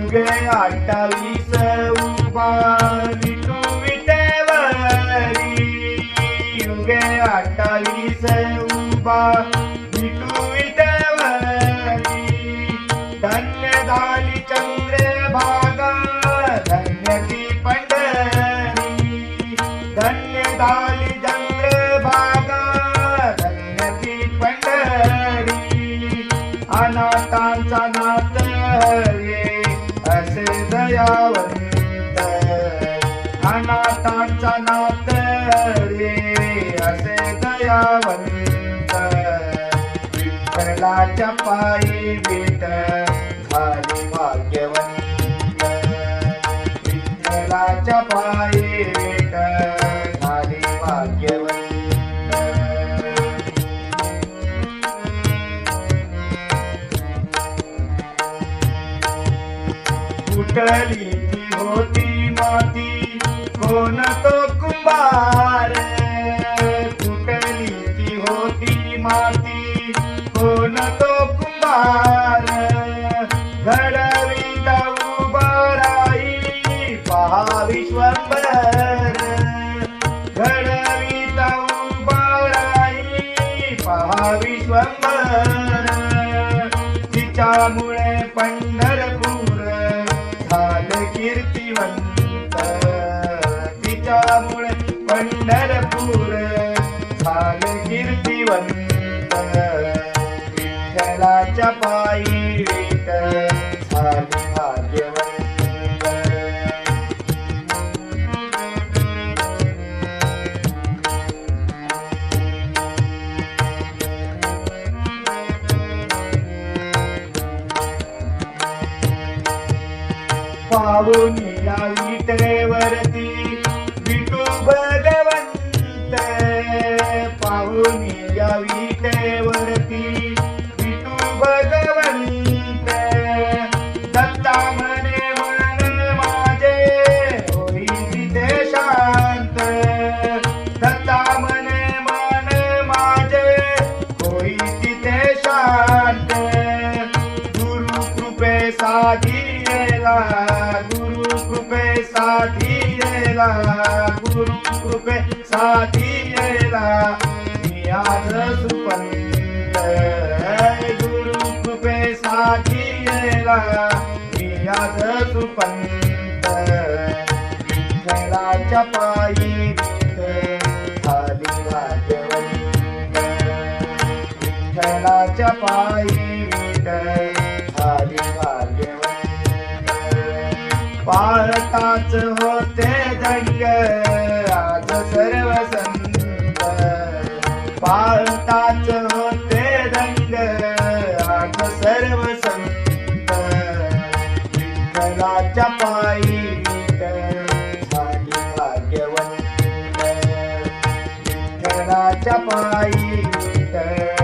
युगे 28 उभा विठू विटेवरी, युगे 28 उभा विठू विटेवरी. धन्य झाली चंद्रभागा, धन्य ती पंढरी, धन्य झाली चंद्रभागा, धन्य ती पंढरी. अनाथांचा नाथ रे असे दयावंत, अनाथांचा नाथ रे असे दयावंत. विठ्ठलाच्या पायी विठ्ठल झाली भाग्यवंत, विठ्ठलाच्या पायी विठ्ठल झाली भाग्यवंत. कुठली ती होती माती, कोण तो कुंभार, कुठली ती होती माती, कोण तो कुंभार. घडवीत उभं राही पहा विश्वंभर, घडवीत उभं राही पहा विश्वंभर. तिच्यामुळे पंढरपूर झालं कीर्तिवंत, तिच्यामुळे पंढरपूर झालं कीर्तिवंत. विठ्ठलाच्या पायी विठ्ठल झाली भाग्यवंत. पाहुनी या विठेवरती विठू भगवंत, पाहुनी या विठेवरती विठू भगवंत. दत्ता म्हणे मन माझे होई तिथे शांत, दत्ता म्हणे मन माझे होई तिथे शांत. गुरु कृपे साधीला, गुरु कृपे साधीला, गुरु कृपे साधीला. मी आज सुपंत, गुरु कृपे साधीला, मी आज सुपंत. विठ्ठलाच्या पायी विठ्ठल झाली भाग्यवंत, विठ्ठलाच्या पायी विठ्ठल झाली भाग्यवंत. पाहताच होते दंग आज सर्व संत, पाहताच होते दंग आज सर्व संत. विठ्ठलाच्या पायी विठ्ठल झाली भाग्यवंत, विठ्ठलाच्या पायी विठ्ठल